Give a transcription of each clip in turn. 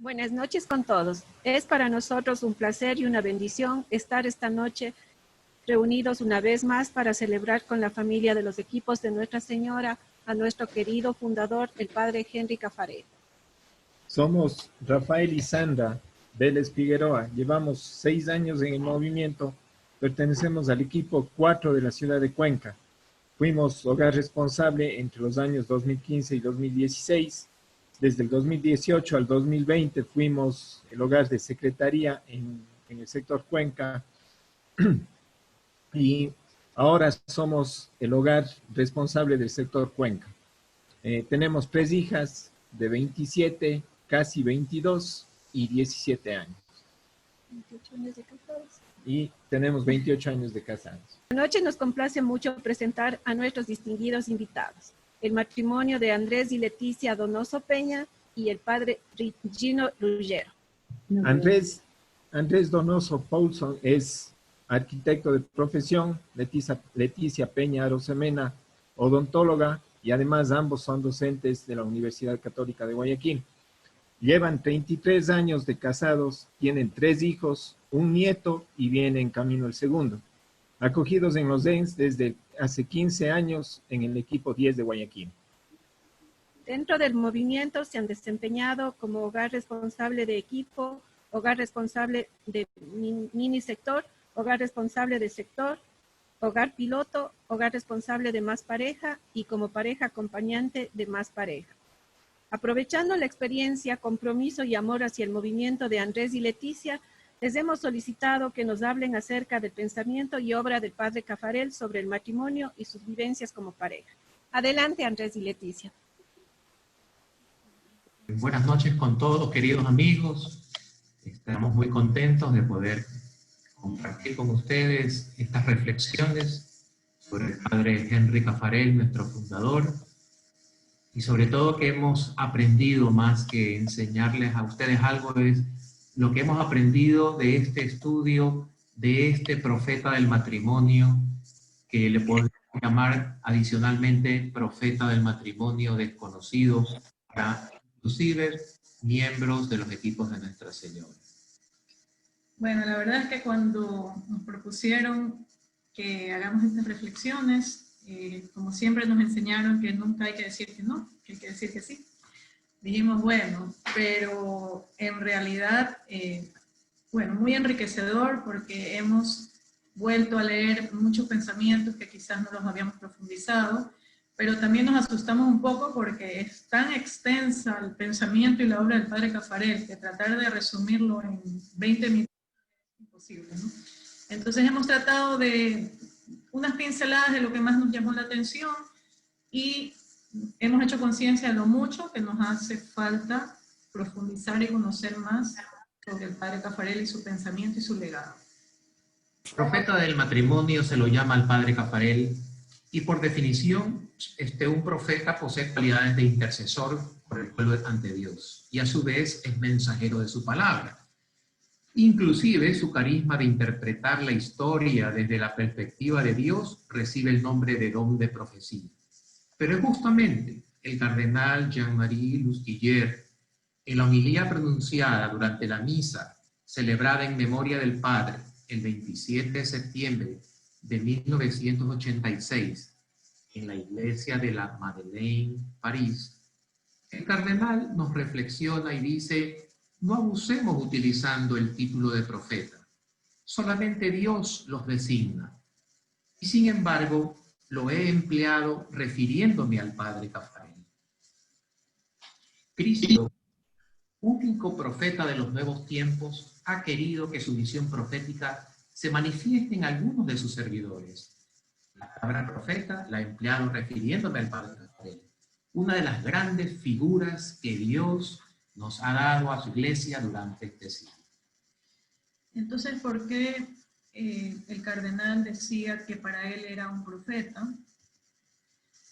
Buenas noches con todos. Es para nosotros un placer y una bendición estar esta noche reunidos una vez más para celebrar con la familia de los equipos de Nuestra Señora a nuestro querido fundador, el Padre Henry Caffarel. Somos Rafael y Sandra Vélez Figueroa. Llevamos 6 años en el movimiento. Pertenecemos al equipo 4 de la ciudad de Cuenca. Fuimos hogar responsable entre los años 2015 y 2016. Desde el 2018 al 2020 fuimos el hogar de secretaría en el sector Cuenca. Y ahora somos el hogar responsable del sector Cuenca. Tenemos 3 hijas de 27, casi 22 y 17 años. 28 años de casados. Y tenemos 28 años de casados. Esta noche nos complace mucho presentar a nuestros distinguidos invitados. El matrimonio de Andrés y Leticia Donoso Peña y el padre Gino Ruggiero. Andrés Donoso Paulson es arquitecto de profesión, Leticia Peña Arosemena, odontóloga, y además ambos son docentes de la Universidad Católica de Guayaquil. Llevan 33 años de casados, tienen 3 hijos, un nieto y viene en camino el segundo. Acogidos en los DENS desde hace 15 años en el equipo 10 de Guayaquil. Dentro del movimiento se han desempeñado como hogar responsable de equipo, hogar responsable de mini sector, hogar responsable de sector, hogar piloto, hogar responsable de Más Pareja y como pareja acompañante de Más Pareja. Aprovechando la experiencia, compromiso y amor hacia el movimiento de Andrés y Leticia, les hemos solicitado que nos hablen acerca del pensamiento y obra del padre Caffarel sobre el matrimonio y sus vivencias como pareja. Adelante, Andrés y Leticia. Buenas noches con todos, queridos amigos. Estamos muy contentos de poder compartir con ustedes estas reflexiones sobre el padre Henry Caffarel, nuestro fundador, y sobre todo que hemos aprendido, más que enseñarles a ustedes algo, es lo que hemos aprendido de este estudio, de este profeta del matrimonio, que le podemos llamar adicionalmente profeta del matrimonio desconocido para inclusive miembros de los equipos de Nuestra Señora. Bueno, la verdad es que cuando nos propusieron que hagamos estas reflexiones, como siempre nos enseñaron que nunca hay que decir que no, que hay que decir que sí. Dijimos, bueno, pero en realidad, bueno, muy enriquecedor porque hemos vuelto a leer muchos pensamientos que quizás no los habíamos profundizado, pero también nos asustamos un poco porque es tan extensa el pensamiento y la obra del padre Caffarel que tratar de resumirlo en 20 minutos es imposible, ¿no? Entonces hemos tratado de unas pinceladas de lo que más nos llamó la atención y hemos hecho conciencia de lo mucho que nos hace falta profundizar y conocer más sobre el padre Caffarel y su pensamiento y su legado. Profeta del matrimonio se lo llama al padre Caffarel, y por definición, un profeta posee cualidades de intercesor por el pueblo ante Dios, y a su vez es mensajero de su palabra. Inclusive su carisma de interpretar la historia desde la perspectiva de Dios recibe el nombre de don de profecía. Pero es justamente el cardenal Jean-Marie Lusquiller, en la homilía pronunciada durante la misa celebrada en memoria del Padre el 27 de septiembre de 1986 en la iglesia de la Madeleine, París, el cardenal nos reflexiona y dice: no abusemos utilizando el título de profeta, solamente Dios los designa. Y sin embargo, lo he empleado refiriéndome al padre Caffarel. Cristo, único profeta de los nuevos tiempos, ha querido que su misión profética se manifieste en algunos de sus servidores. La palabra profeta la he empleado refiriéndome al padre Caffarel, una de las grandes figuras que Dios nos ha dado a su iglesia durante este siglo. Entonces, ¿por qué el cardenal decía que para él era un profeta?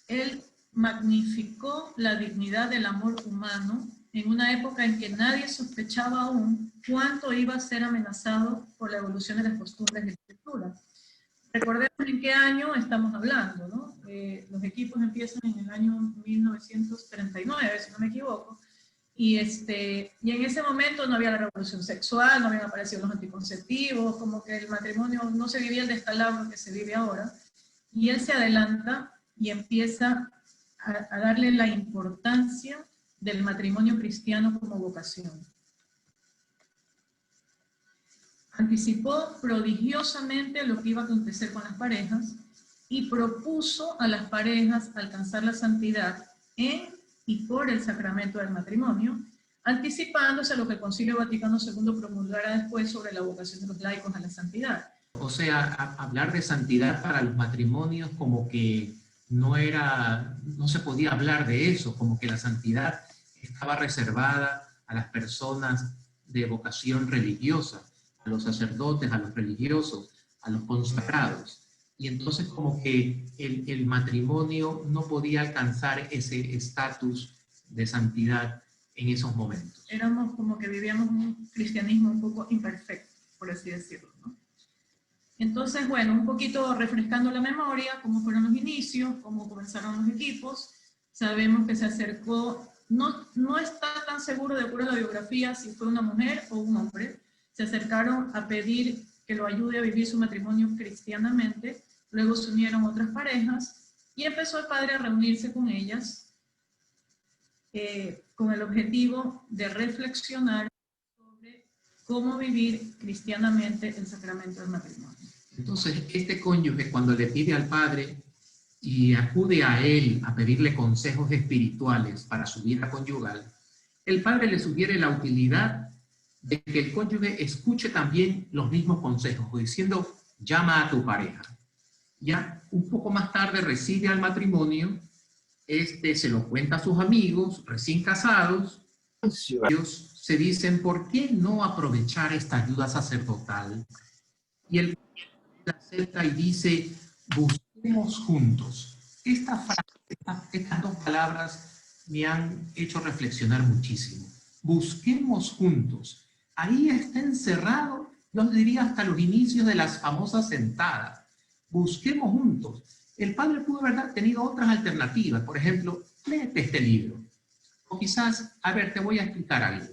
Él magnificó la dignidad del amor humano en una época en que nadie sospechaba aún cuánto iba a ser amenazado por la evolución de las costumbres y las culturas. Recordemos en qué año estamos hablando, ¿no? Los equipos empiezan en el año 1939, si no me equivoco, Y en ese momento no había la revolución sexual, no habían aparecido los anticonceptivos, como que el matrimonio no se vivía el descalabro que se vive ahora. Y él se adelanta y empieza a darle la importancia del matrimonio cristiano como vocación. Anticipó prodigiosamente lo que iba a acontecer con las parejas y propuso a las parejas alcanzar la santidad en y por el sacramento del matrimonio, anticipándose a lo que el Concilio Vaticano II promulgara después sobre la vocación de los laicos a la santidad. O sea, hablar de santidad para los matrimonios como que no se podía hablar de eso, como que la santidad estaba reservada a las personas de vocación religiosa, a los sacerdotes, a los religiosos, a los consagrados. Y entonces como que el matrimonio no podía alcanzar ese estatus de santidad en esos momentos. Éramos como que vivíamos un cristianismo un poco imperfecto, por así decirlo, ¿no? Entonces, bueno, un poquito refrescando la memoria, cómo fueron los inicios, cómo comenzaron los equipos. Sabemos que se acercó, no está tan seguro de acuerdo a la biografía si fue una mujer o un hombre. Se acercaron a pedir que lo ayude a vivir su matrimonio cristianamente. Luego se unieron otras parejas y empezó el padre a reunirse con ellas con el objetivo de reflexionar sobre cómo vivir cristianamente el sacramento del matrimonio. Entonces, este cónyuge, cuando le pide al padre y acude a él a pedirle consejos espirituales para su vida conyugal, el padre le sugiere la utilidad de que el cónyuge escuche también los mismos consejos, diciendo, llama a tu pareja. Ya un poco más tarde recibe al matrimonio, se lo cuenta a sus amigos recién casados. Ellos se dicen, ¿por qué no aprovechar esta ayuda sacerdotal? Y él acepta y dice, busquemos juntos. Esta frase, estas dos palabras me han hecho reflexionar muchísimo. Busquemos juntos. Ahí está encerrado, yo diría hasta los inicios de las famosas sentadas. Busquemos juntos. El padre pudo haber tenido otras alternativas. Por ejemplo, léete este libro. O quizás, a ver, te voy a explicar algo.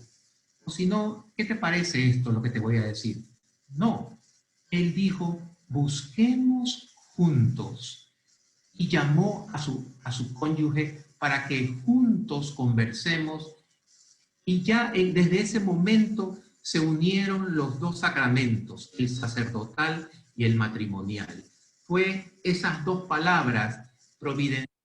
O si no, ¿qué te parece esto, lo que te voy a decir? No. Él dijo, busquemos juntos. Y llamó a su cónyuge para que juntos conversemos. Y ya desde ese momento se unieron los dos sacramentos, el sacerdotal y el matrimonial. Fue esas dos palabras providenciales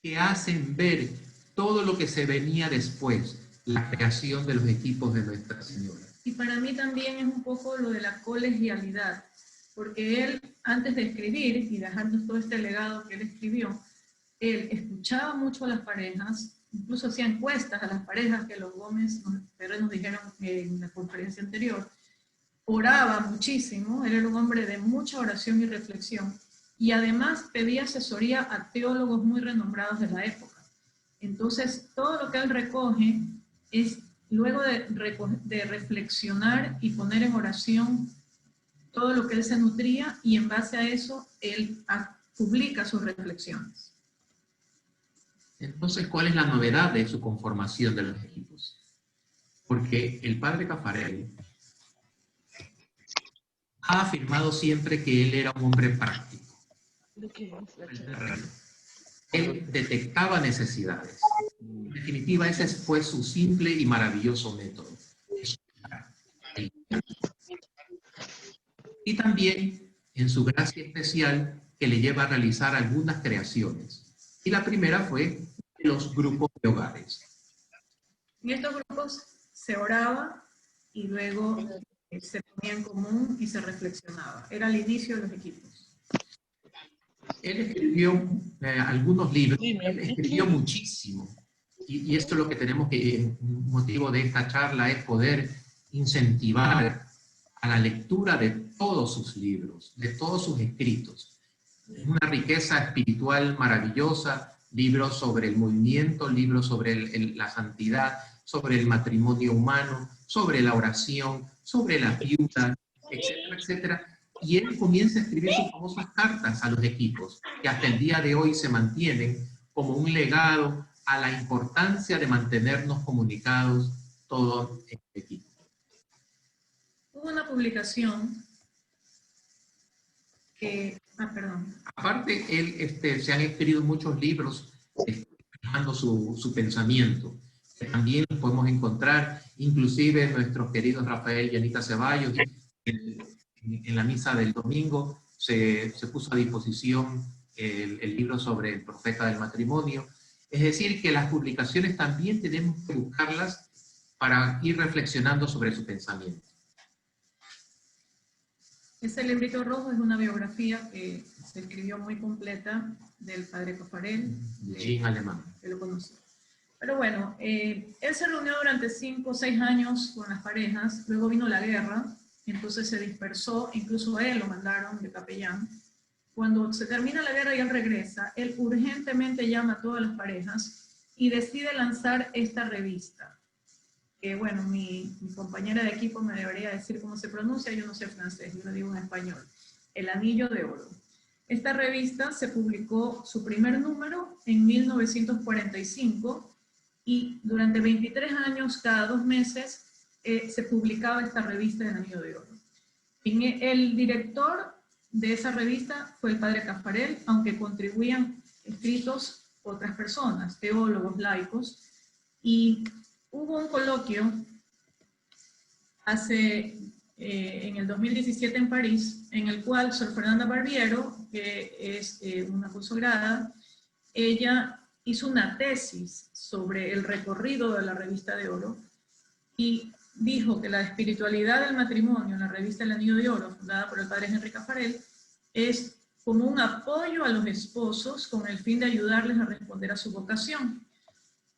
que hacen ver todo lo que se venía después, la creación de los equipos de Nuestra Señora. Y para mí también es un poco lo de la colegialidad, porque él, antes de escribir y dejando todo este legado que él escribió, él escuchaba mucho a las parejas, incluso hacía encuestas a las parejas que los Gómez nos dijeron en la conferencia anterior, oraba muchísimo, él era un hombre de mucha oración y reflexión, y además pedía asesoría a teólogos muy renombrados de la época. Entonces, todo lo que él recoge es, luego de reflexionar y poner en oración todo lo que él se nutría, y en base a eso, él publica sus reflexiones. Entonces, ¿cuál es la novedad de su conformación de los equipos? Porque el padre Caffarel ha afirmado siempre que él era un hombre práctico. Él detectaba necesidades. En definitiva, ese fue su simple y maravilloso método. Y también en su gracia especial que le lleva a realizar algunas creaciones. Y la primera fue los grupos de hogares. En estos grupos se oraba y luego se ponía en común y se reflexionaba. Era el inicio de los equipos. Él escribió algunos libros, él escribió muchísimo. Y esto es lo que tenemos que, un motivo de esta charla es poder incentivar a la lectura de todos sus libros, de todos sus escritos. Es una riqueza espiritual maravillosa, libros sobre el movimiento, libros sobre la santidad, sobre el matrimonio humano, sobre la oración, sobre las viudas, etcétera, etcétera. Y él comienza a escribir sus famosas cartas a los equipos, que hasta el día de hoy se mantienen como un legado a la importancia de mantenernos comunicados todos en el equipo. Hubo una publicación que, Aparte, se han escrito muchos libros explicando su pensamiento. Que también podemos encontrar, inclusive nuestros queridos Rafael y Anita Ceballos, en la misa del domingo se puso a disposición el libro sobre el profeta del matrimonio. Es decir, que las publicaciones también tenemos que buscarlas para ir reflexionando sobre su pensamiento. Ese librito rojo es una biografía que se escribió muy completa del padre Caffarel. Jean Alemán. Que lo conocí. Pero bueno, él se reunió durante 5 o 6 años con las parejas, luego vino la guerra, entonces se dispersó, incluso a él lo mandaron de capellán. Cuando se termina la guerra y él regresa, él urgentemente llama a todas las parejas y decide lanzar esta revista. Que bueno, mi compañera de equipo me debería decir cómo se pronuncia, yo no sé francés, yo lo digo en español. El Anillo de Oro. Esta revista se publicó su primer número en 1945 y durante 23 años, cada 2 meses, se publicaba esta revista del Anillo de Oro. El director de esa revista fue el padre Caffarel, aunque contribuían escritos otras personas, teólogos, laicos, y hubo un coloquio en el 2017 en París, en el cual Sor Fernanda Barbiero, que es una consagrada, ella hizo una tesis sobre el recorrido de la revista de Oro y dijo que la espiritualidad del matrimonio en la revista El Anillo de Oro, fundada por el padre Henry Caffarel, es como un apoyo a los esposos con el fin de ayudarles a responder a su vocación,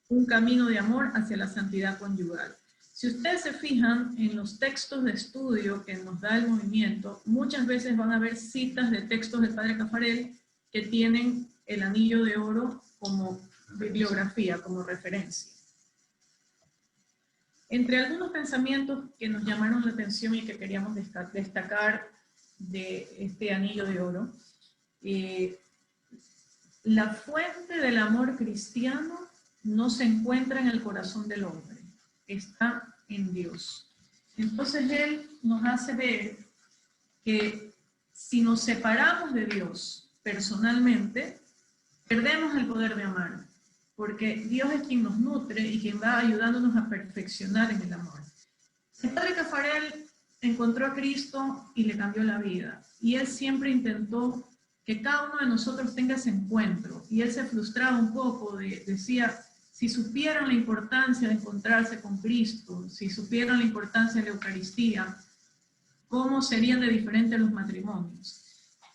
un camino de amor hacia la santidad conyugal. Si ustedes se fijan en los textos de estudio que nos da el movimiento, muchas veces van a ver citas de textos del padre Caffarel que tienen el Anillo de Oro como bibliografía, como referencia. Entre algunos pensamientos que nos llamaron la atención y que queríamos destacar de este Anillo de Oro, la fuente del amor cristiano no se encuentra en el corazón del hombre, está en Dios. Entonces él nos hace ver que si nos separamos de Dios personalmente, perdemos el poder de amar, porque Dios es quien nos nutre y quien va ayudándonos a perfeccionar en el amor. El padre Caffarel encontró a Cristo y le cambió la vida, y él siempre intentó que cada uno de nosotros tenga ese encuentro, y él se frustraba un poco, decía, si supieran la importancia de encontrarse con Cristo, si supieran la importancia de la Eucaristía, ¿cómo serían de diferentes los matrimonios?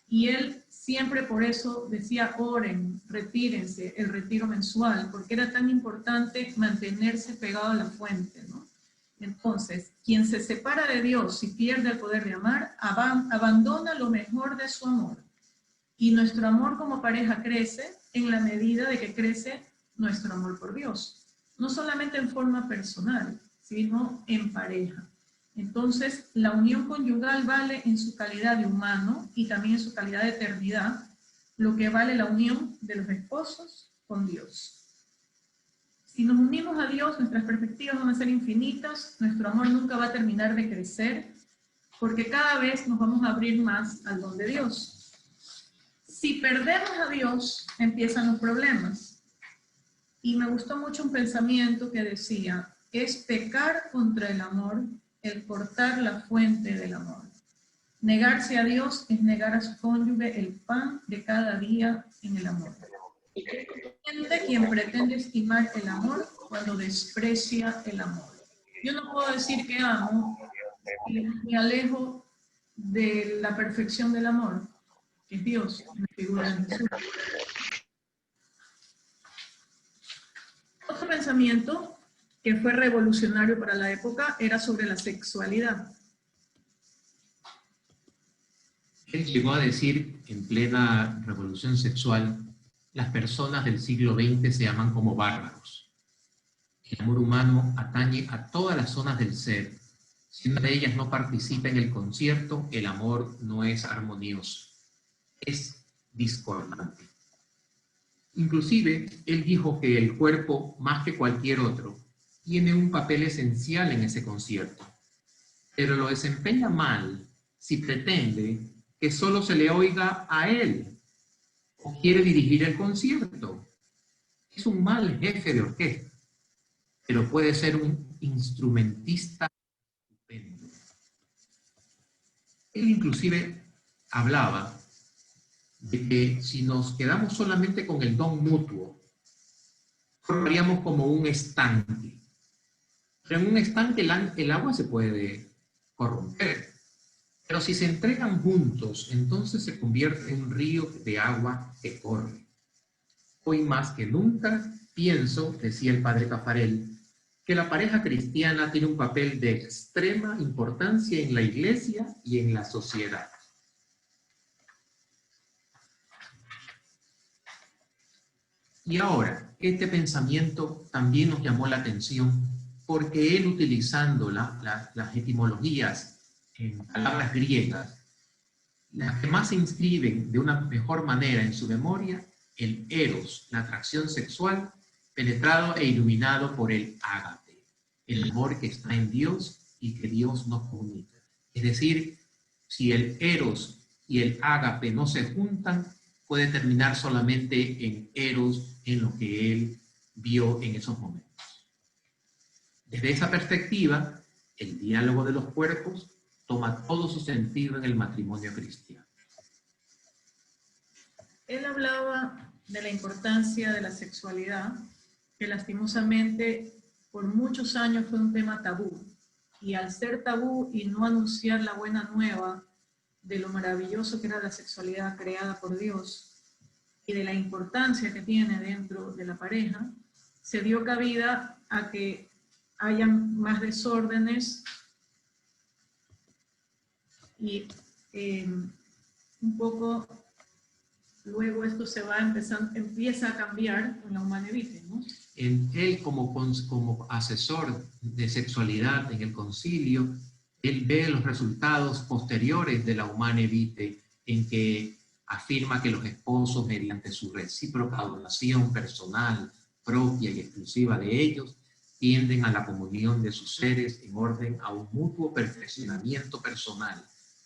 Y él siempre por eso decía, oren, retírense, el retiro mensual, porque era tan importante mantenerse pegado a la fuente, ¿no? Entonces, quien se separa de Dios y pierde el poder de amar, abandona lo mejor de su amor. Y nuestro amor como pareja crece en la medida de que crece nuestro amor por Dios. No solamente en forma personal, sino en pareja. Entonces, la unión conyugal vale en su calidad de humano y también en su calidad de eternidad, lo que vale la unión de los esposos con Dios. Si nos unimos a Dios, nuestras perspectivas van a ser infinitas, nuestro amor nunca va a terminar de crecer, porque cada vez nos vamos a abrir más al don de Dios. Si perdemos a Dios, empiezan los problemas. Y me gustó mucho un pensamiento que decía, es pecar contra el amor el cortar la fuente del amor. Negarse a Dios es negar a su cónyuge el pan de cada día en el amor. Gente quien pretende estimar el amor cuando desprecia el amor. Yo no puedo decir que amo y me alejo de la perfección del amor, que es Dios, en la figura de Jesús. Otro pensamiento que fue revolucionario para la época era sobre la sexualidad. Él llegó a decir, en plena revolución sexual, las personas del siglo XX se llaman como bárbaros. El amor humano atañe a todas las zonas del ser. Si una de ellas no participa en el concierto, el amor no es armonioso, es discordante. Inclusive, él dijo que el cuerpo, más que cualquier otro, tiene un papel esencial en ese concierto, pero lo desempeña mal si pretende que solo se le oiga a él o quiere dirigir el concierto. Es un mal jefe de orquesta, pero puede ser un instrumentista estupendo. Él inclusive hablaba de que si nos quedamos solamente con el don mutuo, formaríamos como un estanque. Pero en un estanque el agua se puede corromper. Pero si se entregan juntos, entonces se convierte en un río de agua que corre. Hoy más que nunca pienso, decía el padre Caffarel, que la pareja cristiana tiene un papel de extrema importancia en la iglesia y en la sociedad. Y ahora, este pensamiento también nos llamó la atención porque él, utilizando las etimologías en palabras griegas, las que más se inscriben de una mejor manera en su memoria, el eros, la atracción sexual, penetrado e iluminado por el ágape, el amor que está en Dios y que Dios nos comunica. Es decir, si el eros y el ágape no se juntan, puede terminar solamente en eros, en lo que él vio en esos momentos. Desde esa perspectiva, el diálogo de los cuerpos toma todo su sentido en el matrimonio cristiano. Él hablaba de la importancia de la sexualidad, que lastimosamente por muchos años fue un tema tabú. Y al ser tabú y no anunciar la buena nueva de lo maravilloso que era la sexualidad creada por Dios y de la importancia que tiene dentro de la pareja, se dio cabida a que hayan más desórdenes y un poco luego esto se va empieza a cambiar con la Humanae Vitae, ¿no? Él como asesor de sexualidad en el concilio, él ve los resultados posteriores de la Humanae Vitae en que afirma que los esposos, mediante su recíproca adoración personal, propia y exclusiva de ellos, tienden a la comunión de sus seres en orden a un mutuo perfeccionamiento personal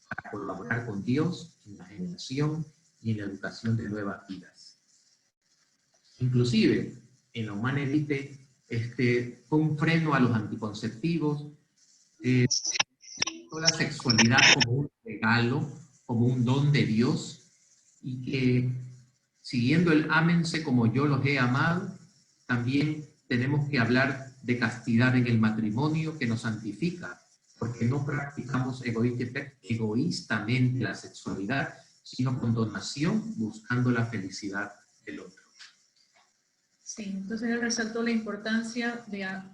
para colaborar con Dios en la generación y en la educación de nuevas vidas. Inclusive, en la Humanae Vitae, fue un freno a los anticonceptivos, toda la sexualidad como un regalo, como un don de Dios, y que siguiendo el ámense como yo los he amado, también tenemos que hablar de castidad en el matrimonio que nos santifica, porque no practicamos egoístamente la sexualidad, sino con donación, buscando la felicidad del otro. Sí, entonces él resaltó la importancia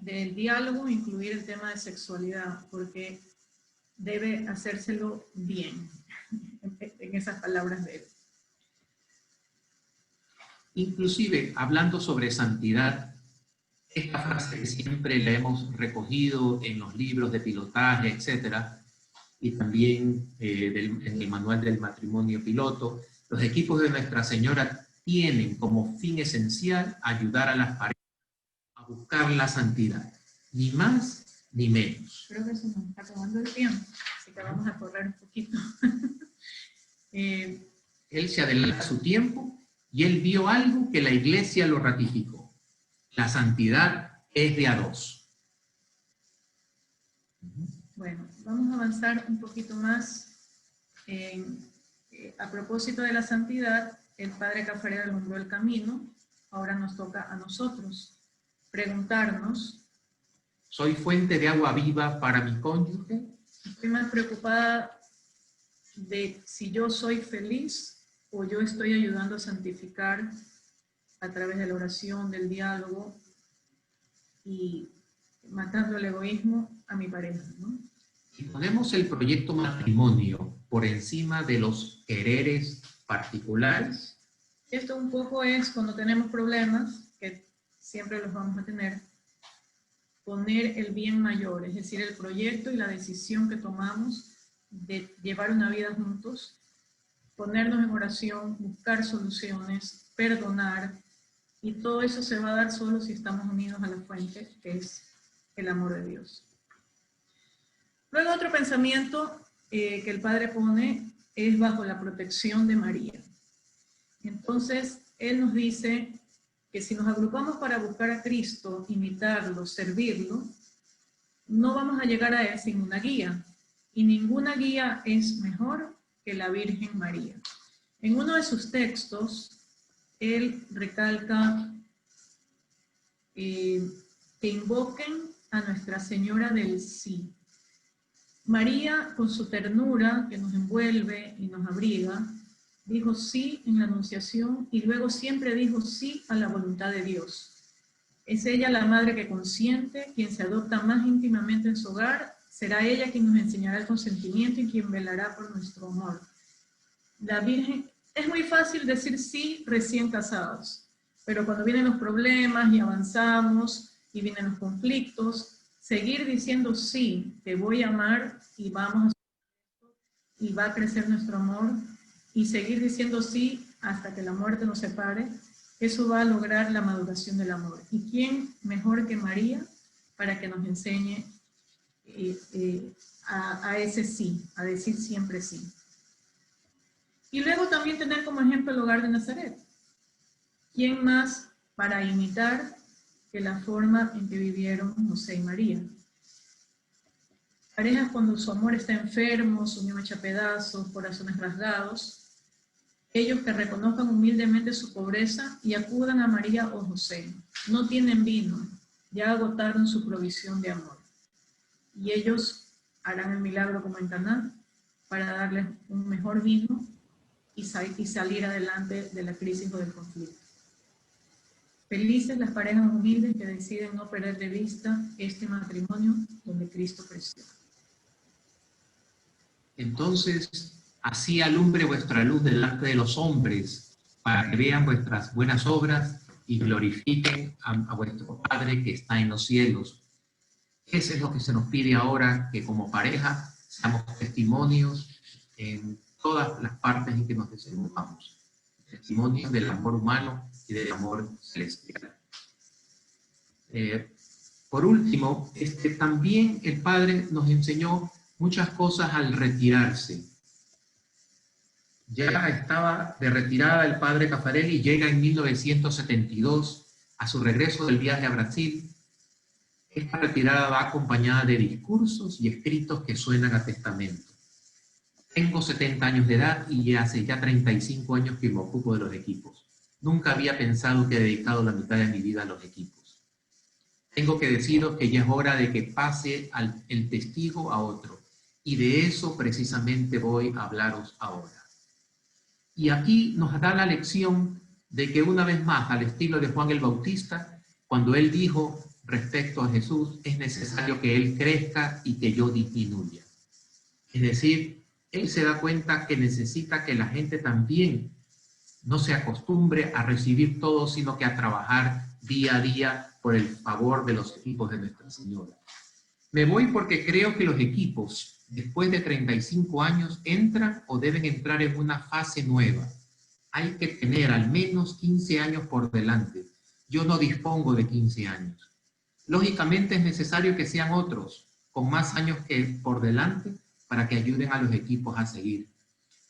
del diálogo, incluir el tema de sexualidad, porque debe hacérselo bien, en esas palabras de él. Inclusive, hablando sobre santidad, esta frase que siempre la hemos recogido en los libros de pilotaje, etcétera, y también en el manual del matrimonio piloto, los equipos de Nuestra Señora tienen como fin esencial ayudar a las parejas a buscar la santidad, ni más ni menos. Creo que se nos está acabando el tiempo, así que vamos a correr un poquito. Él se adelanta a su tiempo y él vio algo que la iglesia lo ratificó. La santidad es de a dos. Bueno, vamos a avanzar un poquito más. A propósito de la santidad, el padre Caffarel alumbró el camino. Ahora nos toca a nosotros preguntarnos: ¿soy fuente de agua viva para mi cónyuge? Estoy más preocupada de si yo soy feliz o yo estoy ayudando a santificar a través de la oración, del diálogo y matando el egoísmo a mi pareja, ¿no? Y ponemos el proyecto matrimonio por encima de los quereres particulares. Esto un poco es cuando tenemos problemas, que siempre los vamos a tener, poner el bien mayor, es decir, el proyecto y la decisión que tomamos de llevar una vida juntos, ponernos en oración, buscar soluciones, perdonar, Y todo eso se va a dar solo si estamos unidos a la fuente, que es el amor de Dios. Luego otro pensamiento que el Padre pone es bajo la protección de María. Entonces, él nos dice que si nos agrupamos para buscar a Cristo, imitarlo, servirlo, no vamos a llegar a él sin una guía. Y ninguna guía es mejor que la Virgen María. En uno de sus textos, él recalca que invoquen a Nuestra Señora del Sí. María, con su ternura que nos envuelve y nos abriga, dijo sí en la Anunciación y luego siempre dijo sí a la voluntad de Dios. Es ella la madre que consiente, quien se adopta más íntimamente en su hogar, será ella quien nos enseñará el consentimiento y quien velará por nuestro amor. La Virgen, es muy fácil decir sí recién casados, pero cuando vienen los problemas y avanzamos y vienen los conflictos, seguir diciendo sí, te voy a amar y vamos a y va a crecer nuestro amor, y seguir diciendo sí hasta que la muerte nos separe, eso va a lograr la maduración del amor. ¿Y quién mejor que María para que nos enseñe a ese sí, a decir siempre sí? Y luego también tener como ejemplo el hogar de Nazaret. ¿Quién más para imitar que la forma en que vivieron José y María? Parejas cuando su amor está enfermo, su unión hecha pedazos, corazones rasgados, ellos que reconozcan humildemente su pobreza y acudan a María o José. No tienen vino, ya agotaron su provisión de amor. Y ellos harán el milagro como en Caná para darles un mejor vino y salir adelante de la crisis o del conflicto. Felices las parejas humildes que deciden no perder de vista este matrimonio donde Cristo creció. Entonces, así alumbre vuestra luz delante de los hombres, para que vean vuestras buenas obras y glorifiquen a vuestro Padre que está en los cielos. Eso es lo que se nos pide ahora, que como pareja seamos testimonios en todas las partes en que nos desenvolvamos. Testimonios del amor humano y del amor celestial. Por último, también el Padre nos enseñó muchas cosas al retirarse. Ya estaba de retirada el Padre Caffarelli, llega en 1972 a su regreso del viaje a Brasil. Esta retirada va acompañada de discursos y escritos que suenan a testamento. Tengo 70 años de edad y hace ya 35 años que me ocupo de los equipos. Nunca había pensado que he dedicado la mitad de mi vida a los equipos. Tengo que deciros que ya es hora de que pase el testigo a otro. Y de eso precisamente voy a hablaros ahora. Y aquí nos da la lección de que una vez más, al estilo de Juan el Bautista, cuando él dijo respecto a Jesús, es necesario que él crezca y que yo disminuya. Es decir, él se da cuenta que necesita que la gente también no se acostumbre a recibir todo, sino que a trabajar día a día por el favor de los equipos de Nuestra Señora. Me voy porque creo que los equipos, después de 35 años, entran o deben entrar en una fase nueva. Hay que tener al menos 15 años por delante. Yo no dispongo de 15 años. Lógicamente es necesario que sean otros, con más años que por delante, para que ayuden a los equipos a seguir.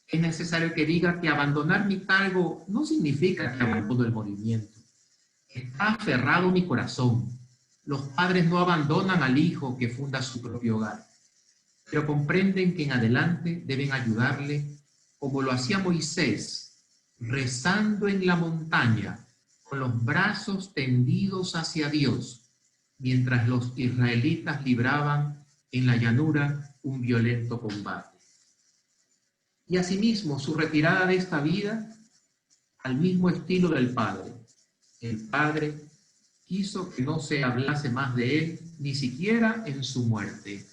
Es necesario que diga que abandonar mi cargo no significa que abandono el movimiento. Está aferrado mi corazón. Los padres no abandonan al hijo que funda su propio hogar, pero comprenden que en adelante deben ayudarle, como lo hacía Moisés, rezando en la montaña, con los brazos tendidos hacia Dios, mientras los israelitas libraban en la llanura un violento combate. Y asimismo, su retirada de esta vida, al mismo estilo del Padre. El Padre quiso que no se hablase más de él, ni siquiera en su muerte.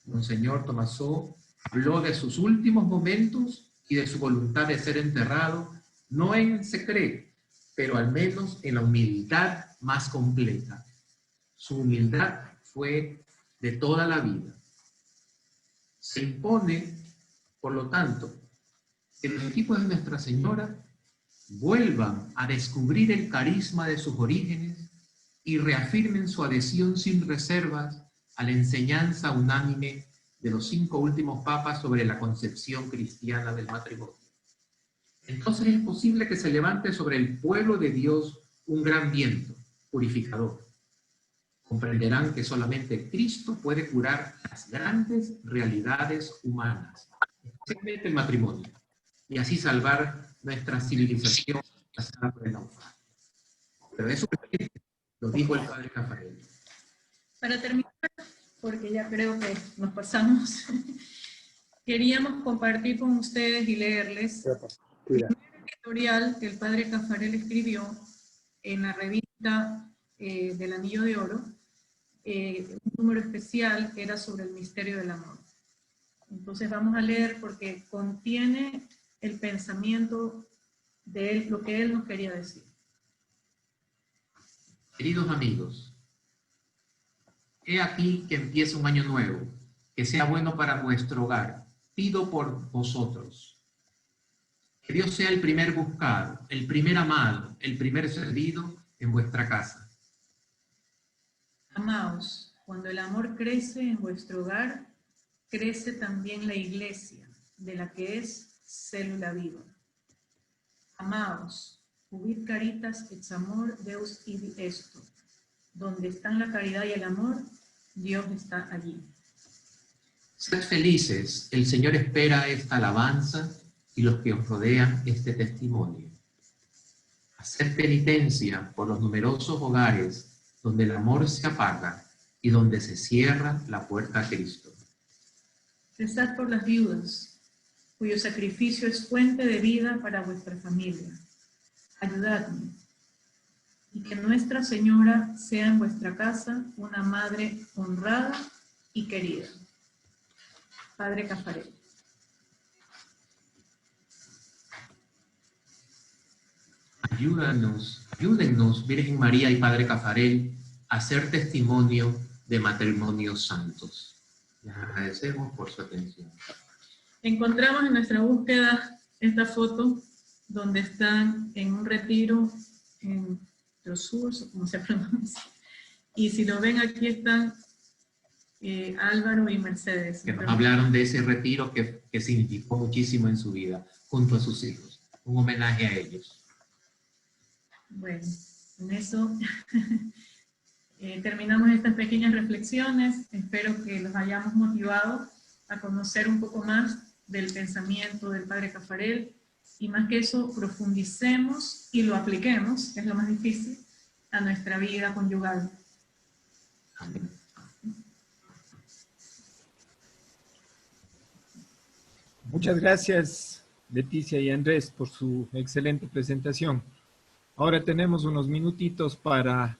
Monseñor Tomasó habló de sus últimos momentos y de su voluntad de ser enterrado, no en secreto, pero al menos en la humildad más completa. Su humildad fue de toda la vida. Se impone, por lo tanto, que los equipos de Nuestra Señora vuelvan a descubrir el carisma de sus orígenes y reafirmen su adhesión sin reservas a la enseñanza unánime de los 5 últimos papas sobre la concepción cristiana del matrimonio. Entonces es posible que se levante sobre el pueblo de Dios un gran viento purificador. Comprenderán que solamente Cristo puede curar las grandes realidades humanas, especialmente el matrimonio, y así salvar nuestra civilización pasada por el naufragio. Pero eso lo dijo el padre Caffarel. Para terminar, porque ya creo que nos pasamos, queríamos compartir con ustedes y leerles el editorial que el padre Caffarel escribió en la revista del Anillo de Oro, un número especial que era sobre el misterio del amor. Entonces vamos a leer porque contiene el pensamiento de él, lo que él nos quería decir. Queridos amigos, he aquí que empieza un año nuevo, que sea bueno para vuestro hogar. Pido por vosotros. Que Dios sea el primer buscado, el primer amado, el primer servido en vuestra casa. Amaos, cuando el amor crece en vuestro hogar, crece también la iglesia, de la que es célula viva. Amaos, ubid caritas et amor Deus ibi esto. Donde están la caridad y el amor, Dios está allí. Sed felices, el Señor espera esta alabanza y los que os rodean este testimonio. Haced penitencia por los numerosos hogares donde el amor se apaga y donde se cierra la puerta a Cristo. Rezad por las viudas, cuyo sacrificio es fuente de vida para vuestra familia. Ayudadme, y que Nuestra Señora sea en vuestra casa una madre honrada y querida. Padre Caffarel. Ayúdennos, Virgen María y Padre Caffarel, a ser testimonio de matrimonios santos. Les agradecemos por su atención. Encontramos en nuestra búsqueda esta foto donde están en un retiro en Trosurs, como se pronuncia. Y si lo ven, aquí están Álvaro y Mercedes. Que nos hablaron de ese retiro que significó muchísimo en su vida, junto a sus hijos. Un homenaje a ellos. Bueno, con eso terminamos estas pequeñas reflexiones. Espero que los hayamos motivado a conocer un poco más del pensamiento del padre Caffarel, y más que eso, profundicemos y lo apliquemos, que es lo más difícil, a nuestra vida conyugal. Amén. Muchas gracias, Leticia y Andrés, por su excelente presentación. Ahora tenemos unos minutitos para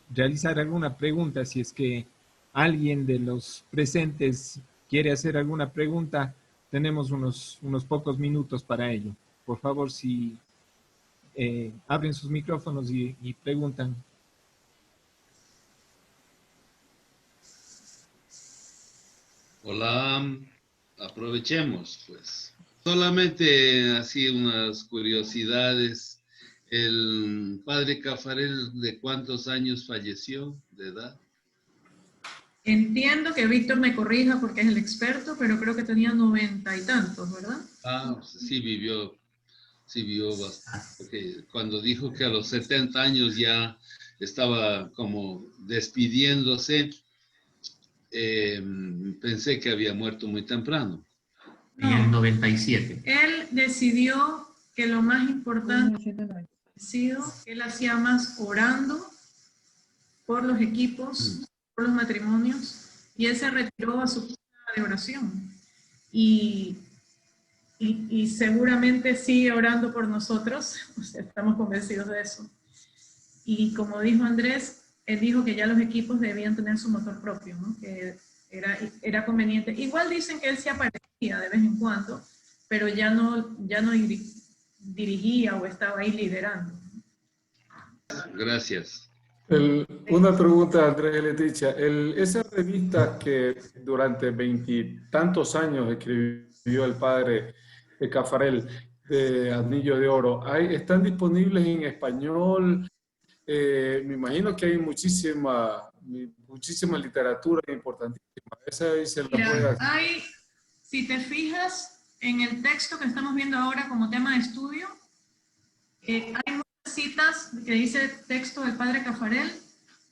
realizar alguna pregunta. Si es que alguien de los presentes quiere hacer alguna pregunta, tenemos unos pocos minutos para ello. Por favor, si abren sus micrófonos y preguntan. Hola, aprovechemos pues. Solamente así unas curiosidades. ¿El padre Caffarel de cuántos años falleció de edad? Entiendo que Víctor me corrija porque es el experto, pero creo que tenía 90 y tantos, ¿verdad? Ah, sí vivió bastante. Porque cuando dijo que a los 70 años ya estaba como despidiéndose, pensé que había muerto muy temprano. En el 97. Él decidió que lo más importante ha sido que él hacía más orando por los equipos, por los matrimonios, y él se retiró a su casa de oración. Y seguramente sigue orando por nosotros, o sea, estamos convencidos de eso. Y como dijo Andrés, él dijo que ya los equipos debían tener su motor propio, ¿no? Que era conveniente. Igual dicen que él se aparecía de vez en cuando, pero ya no dirigía o estaba ahí liderando. Gracias. Una pregunta, Andrés y Leticia. Esa revista que durante 20 y tantos años escribió el padre Caffarel, de Anillo de Oro. ¿Están disponibles en español? Me imagino que hay muchísima literatura importantísima. Esa ahí se la Mira, puede hacer. si te fijas en el texto que estamos viendo ahora como tema de estudio, hay muchas citas que dice texto del padre Caffarel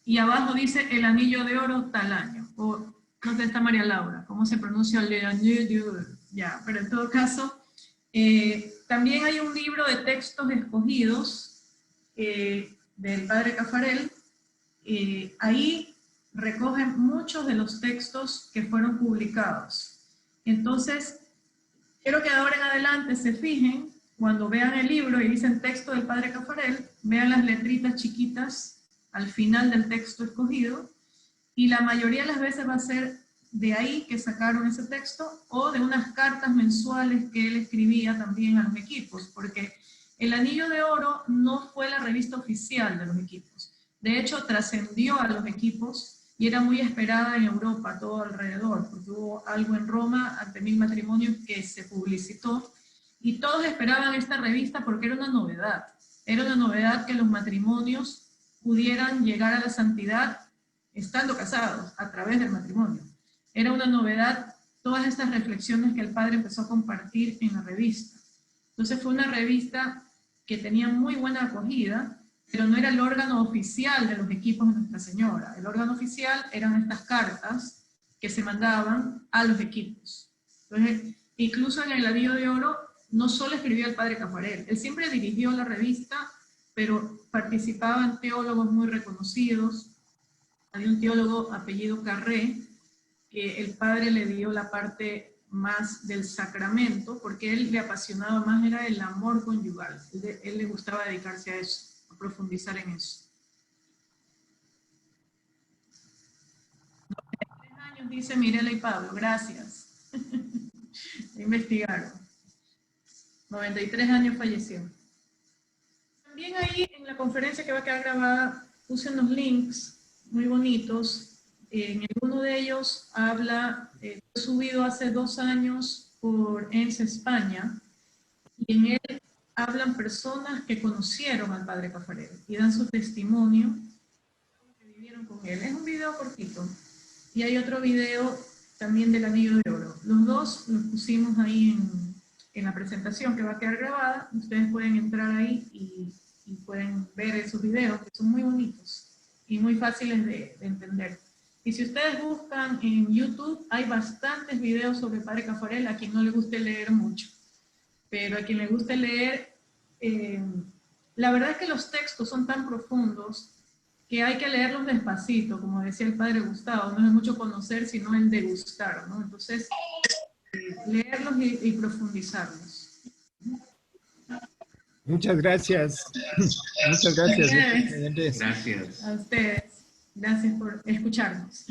y abajo dice el anillo de oro tal año. O no sé, está María Laura, ¿cómo se pronuncia el anillo de oro? Ya, pero en todo caso, también hay un libro de textos escogidos del padre Caffarel. Ahí recogen muchos de los textos que fueron publicados. Entonces, quiero que ahora en adelante se fijen, cuando vean el libro y dicen texto del padre Caffarel, vean las letritas chiquitas al final del texto escogido, y la mayoría de las veces va a ser de ahí que sacaron ese texto, o de unas cartas mensuales que él escribía también a los equipos, porque el Anillo de Oro no fue la revista oficial de los equipos. De hecho, trascendió a los equipos y era muy esperada en Europa, todo alrededor, porque hubo algo en Roma ante 1000 matrimonios que se publicitó, y todos esperaban esta revista porque era una novedad. Era una novedad que los matrimonios pudieran llegar a la santidad estando casados, a través del matrimonio. Era una novedad todas estas reflexiones que el padre empezó a compartir en la revista. Entonces fue una revista que tenía muy buena acogida, pero no era el órgano oficial de los equipos de Nuestra Señora. El órgano oficial eran estas cartas que se mandaban a los equipos. Entonces, incluso en el Anillo de Oro, no solo escribió el padre Caffarel, él siempre dirigió la revista, pero participaban teólogos muy reconocidos. Había un teólogo apellido Carré, que el padre le dio la parte más del sacramento, porque él le apasionaba más, era el amor conyugal. Él le gustaba dedicarse a eso, a profundizar en eso. 93 años, dice Mirela y Pablo, gracias. Investigaron. 93 años falleció. También ahí en la conferencia que va a quedar grabada puse unos links muy bonitos. En uno de ellos habla, fue subido hace 2 años por ENSE España, y en él hablan personas que conocieron al padre Caffarel y dan su testimonio que vivieron con él. Es un video cortito. Y hay otro video también del Anillo de Oro. Los dos los pusimos ahí en la presentación que va a quedar grabada. Ustedes pueden entrar ahí y pueden ver esos videos, que son muy bonitos y muy fáciles de entender. Y si ustedes buscan en YouTube, hay bastantes videos sobre el padre Caffarel, a quien no le guste leer mucho. Pero a quien le guste leer, la verdad es que los textos son tan profundos que hay que leerlos despacito, como decía el padre Gustavo. No es mucho conocer, sino el degustar, ¿no? Entonces, leerlos y profundizarlos. Muchas gracias. Muchas gracias. Gracias. A ustedes. Gracias por escucharnos.